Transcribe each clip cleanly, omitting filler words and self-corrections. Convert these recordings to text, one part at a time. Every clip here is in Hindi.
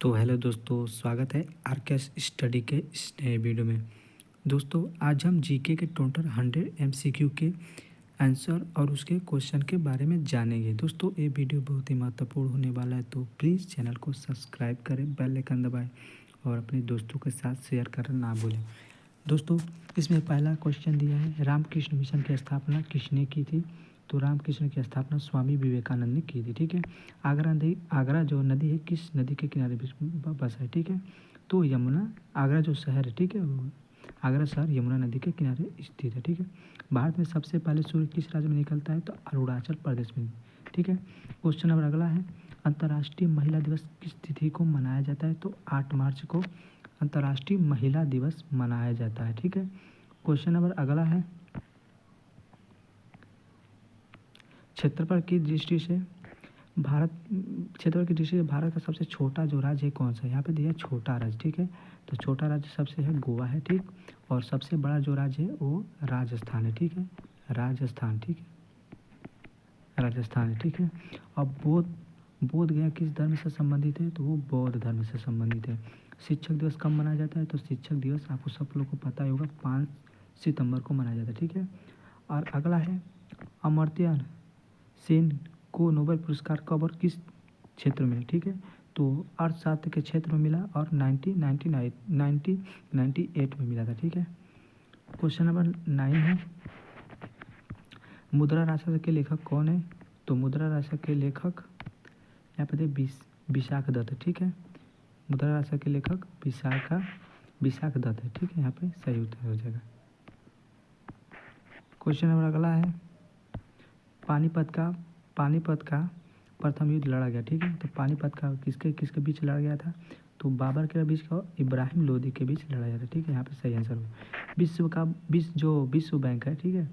तो हेलो दोस्तों, स्वागत है आरकेएस स्टडी के इस नए वीडियो में। दोस्तों, आज हम जीके के टोटल 100 एमसीक्यू के आंसर और उसके क्वेश्चन के बारे में जानेंगे। दोस्तों, ये वीडियो बहुत ही महत्वपूर्ण होने वाला है, तो प्लीज़ चैनल को सब्सक्राइब करें, बेल आइकन दबाएं और अपने दोस्तों के साथ शेयर करना ना भूलें। दोस्तों, इसमें पहला क्वेश्चन दिया है, रामकृष्ण मिशन की स्थापना किसने की थी? तो रामकृष्ण की स्थापना स्वामी विवेकानंद ने की थी। ठीक है। आगरा जो नदी है, किस नदी के किनारे बसा है? ठीक है, तो यमुना। आगरा जो शहर है, ठीक है, आगरा शहर यमुना नदी के किनारे स्थित है। ठीक है। भारत में सबसे पहले सूर्य किस राज्य में निकलता है? तो अरुणाचल प्रदेश में। ठीक है। क्वेश्चन नंबर अगला है, अंतर्राष्ट्रीय महिला दिवस किस तिथि को मनाया जाता है? तो 8 मार्च को अंतर्राष्ट्रीय महिला दिवस मनाया जाता है। ठीक है। क्वेश्चन नंबर अगला है, क्षेत्रफल की दृष्टि से भारत का सबसे छोटा जो राज्य है कौन सा है? यहाँ पे दिया छोटा राज्य। ठीक है, तो छोटा राज्य सबसे है गोवा है। ठीक, और सबसे बड़ा जो राज्य है वो राजस्थान है। ठीक है, राजस्थान। ठीक है, राजस्थान है। ठीक है। अब बोध गया किस धर्म से संबंधित है? तो वो बौद्ध धर्म से संबंधित है। शिक्षक दिवस कब मनाया जाता है? तो शिक्षक दिवस आपको सब लोग को पता ही होगा, 5 सितंबर को मनाया जाता है। ठीक है। और अगला है, अमर्त्य सेन को नोबेल पुरस्कार कब और किस क्षेत्र में? ठीक है, तो अर्थशास्त्र के क्षेत्र में मिला और 1998 में मिला था। ठीक है। क्वेश्चन नंबर 9 है, मुद्रा राशि के लेखक कौन है? तो मुद्रा राशि के लेखक यहाँ पे विशाख दत्त है। ठीक है, मुद्रा राशि के लेखक विशाख दत्त है। ठीक है, यहाँ पे सही उत्तर हो जाएगा। क्वेश्चन नंबर अगला है, पानीपत का प्रथम युद्ध लड़ा गया। ठीक है, तो पानीपत का किसके बीच लड़ा गया था? तो बाबर के बीच और इब्राहिम लोदी के बीच लड़ा गया था। ठीक है, यहाँ पे सही आंसर हो। विश्व बैंक है, ठीक है,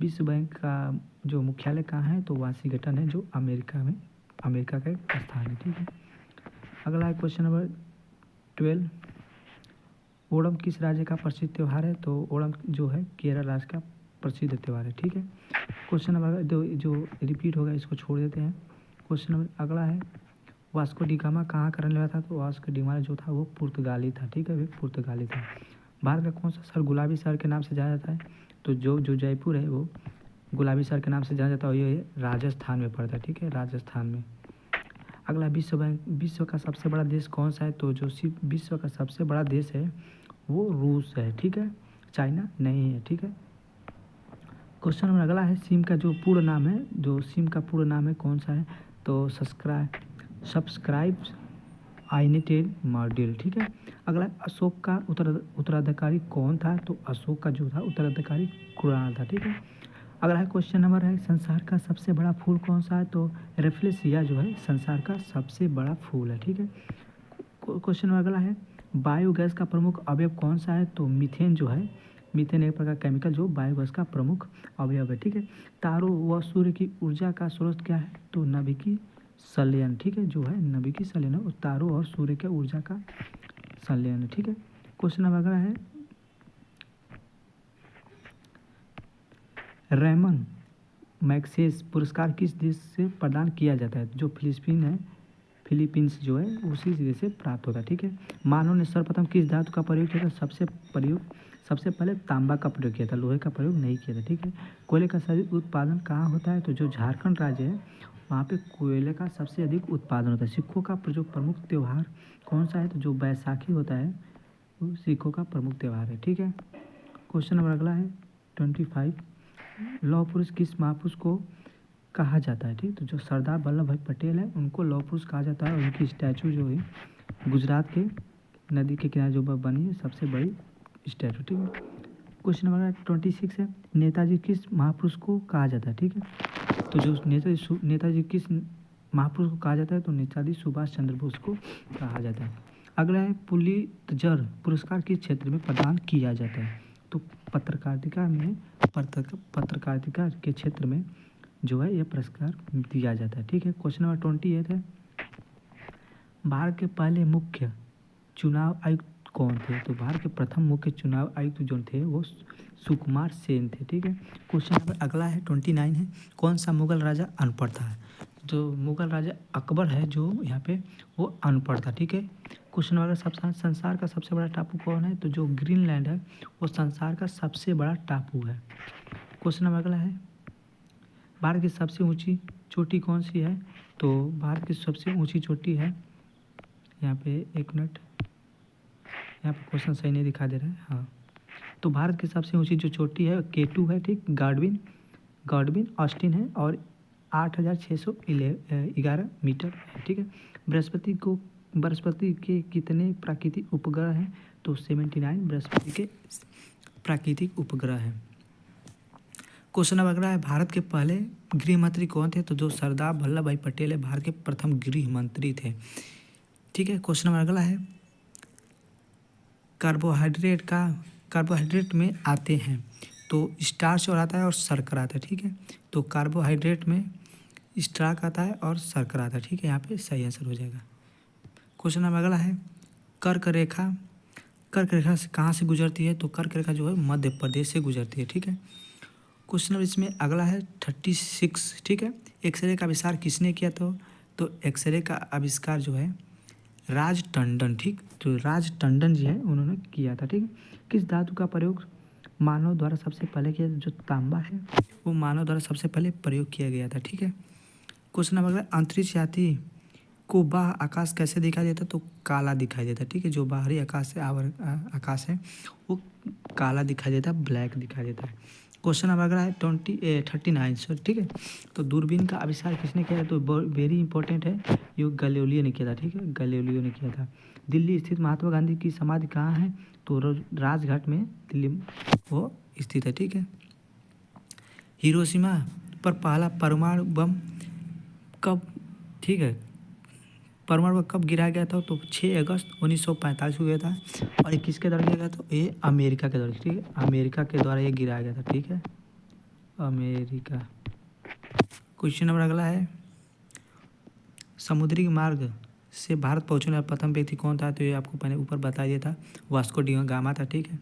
विश्व बैंक का जो मुख्यालय कहाँ है? तो वाशिंगटन है, जो अमेरिका का एक स्थान है। ठीक है। अगला है क्वेश्चन नंबर 12, ओणम किस राज्य का प्रसिद्ध त्यौहार है? तो ओणम जो है केरल राज्य का प्रसिद्ध त्यौहार है। ठीक है। क्वेश्चन नंबर जो रिपीट होगा इसको छोड़ देते हैं। क्वेश्चन नंबर अगला है, वास्को डी गामा कहाँ का रहने वाला था? तो वास्को डी गामा जो था वो पुर्तगाली था। ठीक है, वे पुर्तगाली था। भारत का कौन सा शहर गुलाबी शहर के नाम से जाना जाता है? तो जो जयपुर है वो गुलाबी शहर के नाम से जाना जाता है, ये राजस्थान में पड़ता है। ठीक है, राजस्थान में। अगला, विश्व का सबसे बड़ा देश कौन सा है? तो जो विश्व का सबसे बड़ा देश है वो रूस है। ठीक है, चाइना नहीं है। ठीक है। क्वेश्चन नंबर अगला है, सिम का पूर्ण नाम है कौन सा है? तो सब्सक्राइब आइनेटेड मॉड्यूल। ठीक है। अगला, अशोक का उत्तराधिकारी कौन था? तो अशोक का जो था उत्तराधिकारी कुणाल था। ठीक है। अगला है क्वेश्चन नंबर है, संसार का सबसे बड़ा फूल कौन सा है? तो रेफ्लेशिया जो है संसार का सबसे बड़ा फूल है। ठीक है। क्वेश्चन नंबर अगला है, बायोगैस का प्रमुख अवयव कौन सा है? तो मीथेन जो है, मीथेन एक प्रकार केमिकल जो बायोगैस का प्रमुख अवयव है। ठीक है। तारों व सूर्य की ऊर्जा का स्रोत क्या है? तो नाभिकीय संलयन। ठीक है, जो है नाभिकीय संलयन और तारों और सूर्य के ऊर्जा का संलयन। ठीक है। क्वेश्चन नंबर अगला है, रेमन मैग्सेस पुरस्कार किस देश से प्रदान किया जाता है? जो फिलीपींस जो है उसी देश से प्राप्त होता है। ठीक है। मानव ने सर्वप्रथम किस धातु का प्रयोग किया था? सबसे पहले तांबा का प्रयोग किया था, लोहे का प्रयोग नहीं किया था। ठीक है। कोयले का सर्वाधिक उत्पादन कहाँ होता है? तो जो झारखंड राज्य है वहाँ पे कोयले का सबसे अधिक उत्पादन होता है। सिखों का जो प्रमुख त्यौहार कौन सा है? तो जो बैसाखी होता है वो सिखों का प्रमुख त्यौहार है। ठीक है। क्वेश्चन नंबर अगला है 25, लौह पुरुष किस महापुरुष को कहा जाता है? ठीक, तो जो सरदार वल्लभ भाई पटेल है उनको लौह पुरुष कहा जाता है और उनकी स्टैचू जो है गुजरात के नदी के किनारे जो बनी है सबसे बड़ी स्टैचू। ठीक है। क्वेश्चन नंबर 26 है, नेताजी किस महापुरुष को कहा जाता है? ठीक है, तो जो नेताजी किस महापुरुष को कहा जाता है? तो नेताजी सुभाष चंद्र बोस को कहा जाता है। अगला है, पुलित्जर पुरस्कार किस क्षेत्र में प्रदान किया जाता है? तो पत्रकारिता के क्षेत्र में जो है यह पुरस्कार दिया जाता है। ठीक है। क्वेश्चन नंबर 28 है, भारत के पहले मुख्य चुनाव आयुक्त कौन थे? तो भारत के प्रथम मुख्य चुनाव आयुक्त जो थे वो सुकुमार सेन थे। ठीक है। क्वेश्चन नंबर अगला है 29 है, कौन सा मुगल राजा अनपढ़ था? जो मुगल राजा अकबर है जो यहाँ पे वो अनपढ़ था, ठीक है। क्वेश्चन नंबर सब संसार का सबसे बड़ा टापू कौन है, तो जो ग्रीनलैंड है वो संसार का सबसे बड़ा टापू है। क्वेश्चन नंबर अगला है भारत की सबसे ऊंची चोटी कौन सी है, तो भारत की सबसे ऊंची चोटी है, यहाँ पे एक मिनट, यहाँ पे क्वेश्चन सही नहीं दिखा दे रहा है, हाँ, तो भारत की सबसे ऊंची जो चोटी है K2 है, ठीक, गॉडविन ऑस्टिन है और 8,611 मीटर है, ठीक है। बृहस्पति के कितने प्राकृतिक उपग्रह हैं, तो 79 बृहस्पति के प्राकृतिक उपग्रह हैं। क्वेश्चन नंबर अगला है भारत के पहले गृह मंत्री कौन थे, तो जो सरदार वल्लभ भाई पटेल है भारत के प्रथम गृह मंत्री थे, ठीक है। क्वेश्चन नंबर अगला है कार्बोहाइड्रेट में आते हैं, तो स्टार्च और आता है और शर्करा आता है, ठीक है। तो कार्बोहाइड्रेट में स्टार्च आता है और शर्करा आता है, ठीक है, यहाँ पे सही आंसर हो जाएगा। क्वेश्चन नंबर अगला है कर्क रेखा से कहाँ से गुजरती है, तो कर्क रेखा जो है मध्य प्रदेश से गुजरती है, ठीक है। क्वेश्चन नंबर इसमें अगला है 36, ठीक है। एक्सरे का आविष्कार किसने किया, तो एक्सरे का आविष्कार जो है राज टंडन, ठीक, तो राज टंडन जी है उन्होंने किया था, ठीक। किस धातु का प्रयोग मानव द्वारा सबसे पहले किया, जो तांबा है वो मानव द्वारा सबसे पहले प्रयोग किया गया था, ठीक है। क्वेश्चन नंबर अगला अंतरिक्ष यात्री को बाह्य आकाश कैसे दिखाई देता, तो काला दिखाई देता, ठीक है। जो बाहरी आकाश से आकाश है वो काला दिखाई देता है, ब्लैक दिखाई देता है। क्वेश्चन नंबर अगला है 39, ठीक है। तो दूरबीन का आविष्कार किसने किया था, तो वेरी इंपॉर्टेंट है, ये गैलीलियो ने किया था, ठीक है, गैलीलियो ने किया था। दिल्ली स्थित महात्मा गांधी की समाधि कहाँ है, तो राजघाट में दिल्ली वो स्थित है, ठीक है। हिरोशिमा पर पहला परमाणु बम कब, ठीक है, परमाणु बम कब गिराया गया था, तो 6 अगस्त 1945 को गया था। और ये किसके द्वारा गिराया गया, तो ये अमेरिका के द्वारा, ठीक है, अमेरिका के द्वारा ये गिराया गया था, ठीक है, अमेरिका। क्वेश्चन नंबर अगला है समुद्री मार्ग से भारत पहुंचने वाला प्रथम व्यक्ति कौन था, तो ये आपको पहले ऊपर बता दिया था, वास्को डी गामा था, ठीक है।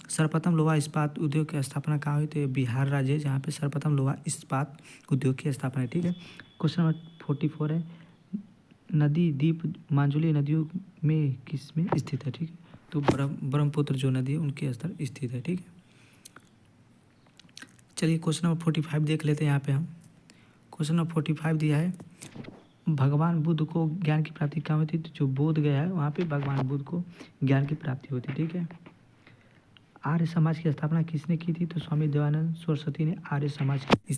सर्वप्रथम लोहा इस्पात उद्योग की स्थापना कहाँ हुई, तो ये बिहार राज्य है जहाँ पे सर्वप्रथम लोहा इस्पात उद्योग की स्थापना है, ठीक है। क्वेश्चन नंबर 44 है नदी द्वीप मांजुली नदियों में किस में स्थित है, ठीक है, तो ब्रह्मपुत्र जो नदी है उनके स्तर स्थित है, ठीक है। चलिए क्वेश्चन नंबर 45 देख लेते हैं। यहाँ पे हम क्वेश्चन नंबर 45 दिया है भगवान बुद्ध को ज्ञान की प्राप्ति कहाँ होती, तो जो बोध गया है वहाँ पे भगवान बुद्ध को ज्ञान की प्राप्ति होती, ठीक है। आर्य समाज की स्थापना किसने की थी, तो स्वामी दयानंद सरस्वती ने आर्य समाज की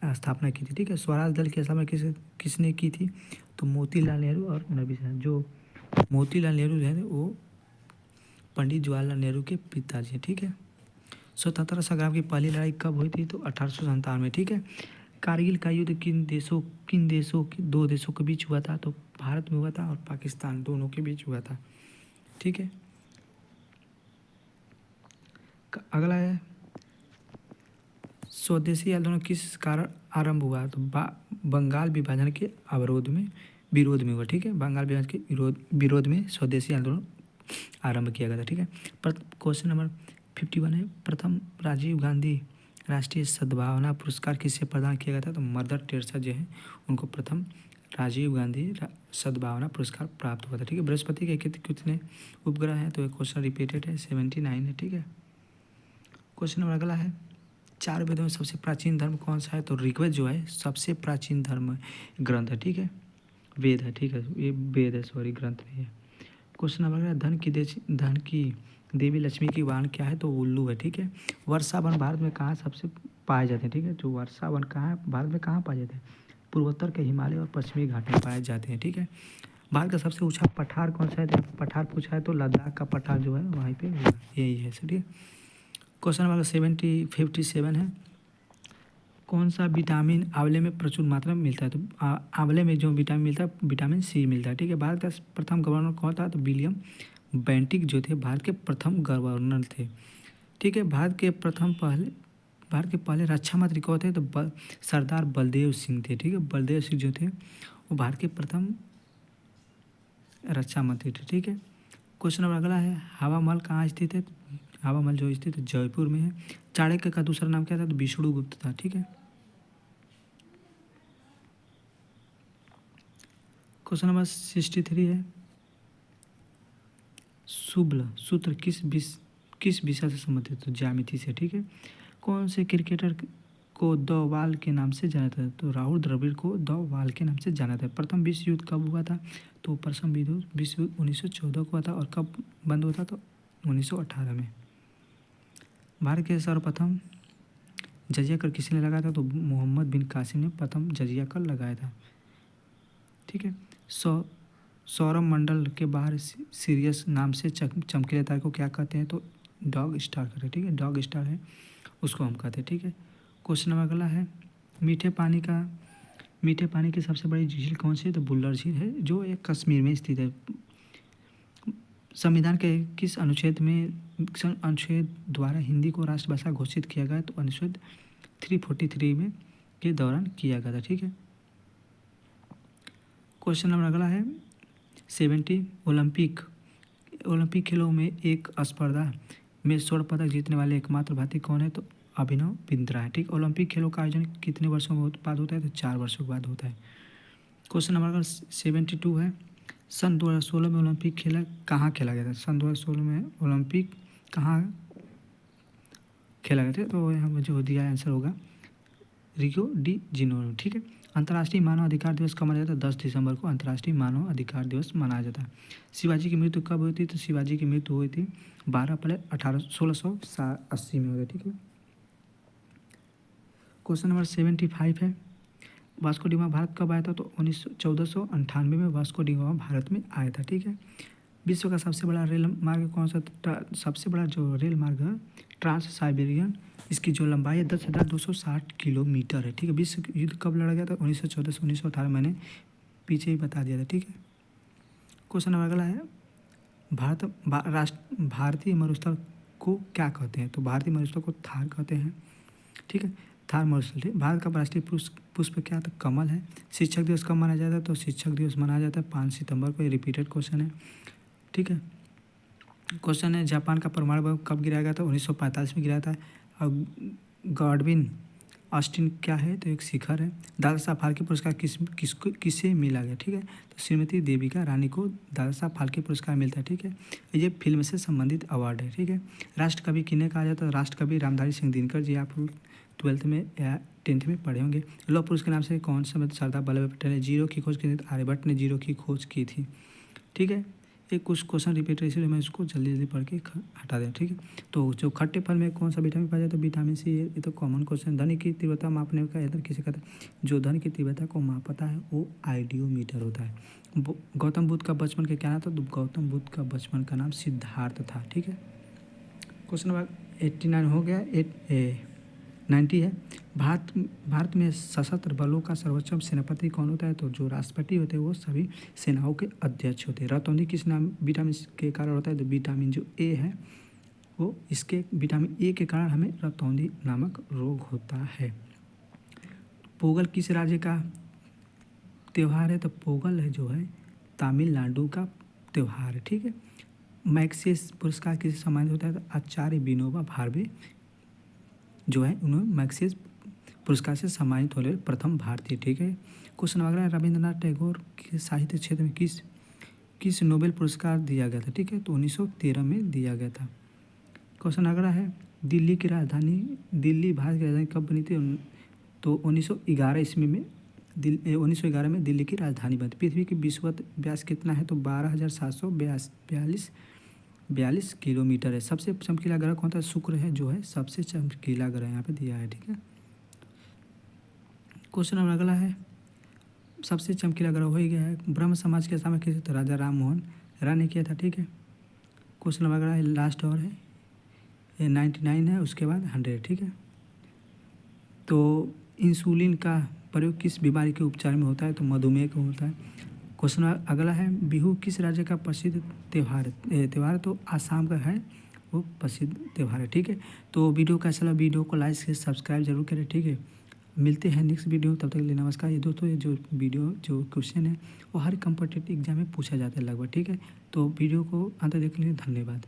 स्थापना की थी, ठीक है। स्वराज दल की स्थापना किसने की थी, तो मोतीलाल नेहरू और नबी साहब। जो मोतीलाल नेहरू है वो पंडित जवाहरलाल नेहरू के पिताजी हैं, ठीक है। स्वतंत्रता संग्राम की पहली लड़ाई कब हुई थी, तो 1857 में, ठीक है। कारगिल का युद्ध दो देशों के बीच हुआ था, तो भारत में हुआ था और पाकिस्तान दोनों के बीच हुआ था, ठीक है। अगला है स्वदेशी आंदोलन किस कारण आरंभ हुआ, तो बंगाल विभाजन के विरोध में हुआ, ठीक है। बंगाल विभाजन के विरोध में स्वदेशी आंदोलन आरंभ किया गया था, ठीक है। क्वेश्चन नंबर 51 है प्रथम राजीव गांधी राष्ट्रीय सद्भावना पुरस्कार किससे प्रदान किया गया था, तो मदर टेरेसा जो है उनको प्रथम राजीव गांधी सद्भावना पुरस्कार प्राप्त हुआ था, ठीक है। बृहस्पति के कितने उपग्रह हैं, तो ये क्वेश्चन रिपीटेड है, 79 है, ठीक है। क्वेश्चन नंबर अगला है 4 वेदों में सबसे प्राचीन धर्म कौन सा है, तो ऋग्वेद जो है सबसे प्राचीन धर्म ग्रंथ है, ठीक है, वेद है, ठीक है, ये वेद है, सॉरी ग्रंथ नहीं है। क्वेश्चन नंबर अगला धन की देवी लक्ष्मी की वाहन क्या है, तो उल्लू है, ठीक है। वर्षा वन भारत में कहाँ सबसे पाए जाते हैं, ठीक है, जो वर्षा वन कहाँ है भारत में कहाँ पाए जाते हैं, पूर्वोत्तर के हिमालय और पश्चिमी घाट में पाए जाते हैं, ठीक है। भारत का सबसे ऊंचा पठार कौन सा है, तो पठार पूछा है तो लद्दाख का पठार जो है वहीं पे यही है, ठीक है। क्वेश्चन नंबर 57 है कौन सा विटामिन आंवले में प्रचुर मात्रा में मिलता है, तो आंवले में जो विटामिन मिलता है विटामिन सी मिलता है, ठीक है। भारत का प्रथम गवर्नर कौन था, तो विलियम बेंटिक जो थे भारत के प्रथम गवर्नर थे, ठीक है। भारत के पहले रक्षा मंत्री कौन थे, तो सरदार बलदेव सिंह थे, ठीक है। बलदेव सिंह जो थे वो भारत के प्रथम रक्षा मंत्री थे, ठीक है। क्वेश्चन नंबर अगला है हवा महल कहाँ स्थित है, हवा महल जो स्थित है जयपुर में है। चाणक्य का दूसरा नाम क्या था, तो विष्णुगुप्त था, ठीक है। क्वेश्चन नंबर 63 है, शुक्ल सूत्र किस विषय से संबंधित है? तो ज्यामिति से। ठीक है, कौन से क्रिकेटर को द वाल के नाम से जाना जाता है? तो राहुल द्रविड़ को द वाल के नाम से जाना जाता है। प्रथम विश्व युद्ध कब हुआ था? तो प्रथम विश्व युद्ध 1914 को हुआ था। और कब बंद हुआ था? तो 1918 में। भारत के सर्वप्रथम जजिया कर किसने लगाया था? तो मोहम्मद बिन कासिम ने प्रथम जजिया कर लगाया था। ठीक है, सौरभ मंडल के बाहर सीरियस नाम से चमकीले तारे को क्या कहते हैं? तो डॉग स्टार कहते हैं। ठीक है, डॉग स्टार है उसको हम कहते हैं। ठीक है, क्वेश्चन नंबर अगला है, मीठे पानी की सबसे बड़ी झील कौन सी है? तो बुल्लर झील है, जो एक कश्मीर में स्थित है। संविधान के किस अनुच्छेद द्वारा हिंदी को राष्ट्रभाषा घोषित किया गया? तो अनुच्छेद 343 में के दौरान किया गया था। ठीक है, क्वेश्चन नंबर अगला है 70, ओलंपिक खेलों में एक स्पर्धा में स्वर्ण पदक जीतने वाले एकमात्र भारतीय कौन है? तो अभिनव बिंद्रा है। ठीक, ओलंपिक खेलों का आयोजन कितने वर्षों बाद होता है? तो 4 वर्षों के बाद होता है। क्वेश्चन नंबर 72 है, सन 2016 में ओलंपिक कहाँ खेला गया था? सन 2016 में ओलंपिक कहाँ खेला गया था? तो यहाँ मुझे दिया आंसर होगा रियो डी जेनेरो। ठीक है, अंतर्राष्ट्रीय मानव अधिकार दिवस कब मनाया जाता है? 10 दिसंबर को अंतर्राष्ट्रीय मानव अधिकार दिवस मनाया जाता है। शिवाजी की मृत्यु कब हुई थी? तो शिवाजी की मृत्यु हुई थी 12 अप्रैल 1680 में हुई। ठीक है, क्वेश्चन नंबर 75 है, वास्को डिगामा भारत कब आया था? तो 1498 में वास्को डिगामा भारत में आया था। ठीक है, विश्व का सबसे बड़ा रेल मार्ग कौन सा? सबसे बड़ा जो रेल मार्ग है ट्रांस साइबेरियन, इसकी जो लंबाई है 10,260 किलोमीटर है। ठीक है, विश्व युद्ध कब लड़ा गया था? 1914 से 1918, मैंने पीछे ही बता दिया था। ठीक है, क्वेश्चन नंबर अगला है, भारतीय मरुस्थल को क्या कहते हैं? तो भारतीय मरुस्थल को थार कहते हैं। ठीक है, थार मरुस्थल। भारत का राष्ट्रीय पुष्प क्या? तो कमल है। शिक्षक दिवस कब मनाया जाता है? तो शिक्षक दिवस मनाया जाता है 5 सितंबर को। ये रिपीटेड क्वेश्चन है। ठीक है, क्वेश्चन है, जापान का परमाणु बम कब गिराया गया था? 1945 में गिराया था। और गॉडविन ऑस्टिन क्या है? तो एक शिखर है। दादा साहब फाल्के पुरस्कार किसे मिला गया? ठीक है, तो श्रीमती देविका रानी को दादा साहब फाल्के पुरस्कार मिलता है। ठीक है, ये फिल्म से संबंधित अवार्ड है। ठीक है, राष्ट्रकवि किन्हें कहा जाता है? राष्ट्रकवि रामधारी सिंह दिनकर जी, आप 12th में या 10th में पढ़े होंगे। लौह पुरुष के नाम से कौन सा? सरदार वल्लभ भाई पटेल ने। जीरो की खोज की थी? आर्यभट्ट ने जीरो की खोज की थी। ठीक है, एक कुछ क्वेश्चन रिपीट है, इसलिए मैं इसको जल्दी जल्दी पढ़ के हटा दें। ठीक है, तो जो खट्टे फल में कौन सा विटामिन पाया जाता है? तो विटामिन सी। ये तो कॉमन क्वेश्चन। ध्वनि की तीव्रता मापने का यंत्र किसे कहता है? जो ध्वनि की तीव्रता को मापता है वो आइडियोमीटर होता है। गौतम बुद्ध का बचपन का क्या नाम था? तो गौतम बुद्ध का बचपन का नाम सिद्धार्थ था। ठीक है, क्वेश्चन नंबर 89 हो गया। 90 है, भारत में सशस्त्र बलों का सर्वोच्च सेनापति कौन होता है? तो जो राष्ट्रपति होते हैं वो सभी सेनाओं के अध्यक्ष होते हैं। रतौंधी किस नाम विटामिन के कारण होता है? तो विटामिन जो ए है वो, इसके विटामिन ए के कारण हमें रतौंधी नामक रोग होता है। पोंगल किस राज्य का त्यौहार है? तो पोंगल है जो है तमिलनाडु का त्यौहार है। ठीक है, मैग्सेसे पुरस्कार किसे सम्मानित होता है? तो आचार्य विनोबा भावे जो है उन्होंने मैग्सेसे पुरस्कार से सम्मानित होने प्रथम भारतीय। ठीक है, क्वेश्चन अगला है, रविंद्रनाथ टैगोर के साहित्य क्षेत्र में किस नोबेल पुरस्कार दिया गया था? ठीक है, तो 1913 में दिया गया था। क्वेश्चन अगला है, दिल्ली भारत की राजधानी कब बनी थी? तो 1911 ईस्वी में 1911 में दिल्ली की राजधानी बनी। पृथ्वी की विषुवत व्यास कितना है? तो 12,742 किलोमीटर है। सबसे चमकीला ग्रह कौन सा? शुक्र है जो है सबसे चमकीला ग्रह, यहाँ पे दिया है। ठीक है, क्वेश्चन नंबर अगला है, सबसे चमकीला ग्रह हो ही गया है। ब्रह्म समाज के स्थापना किसे? तो राजा राम मोहन राय ने किया था। ठीक है, क्वेश्चन नंबर अगला है, लास्ट और है, ये 99 है, उसके बाद 100। ठीक है, तो इंसुलिन का प्रयोग किस बीमारी के उपचार में होता है? तो मधुमेह का होता है। क्वेश्चन अगला है, बिहू किस राज्य का प्रसिद्ध त्यौहार? तो आसाम का है वो प्रसिद्ध त्यौहार है। ठीक है, तो वीडियो कैसा लगा? वीडियो को लाइक से सब्सक्राइब जरूर करें। ठीक है, मिलते हैं नेक्स्ट वीडियो, तब तक के लिए नमस्कार। ये दोस्तों, ये जो क्वेश्चन है वो हर कॉम्पिटिटिव एग्जाम में पूछा जाता है लगभग। ठीक है, तो वीडियो को अंत तक देखने के लिए धन्यवाद।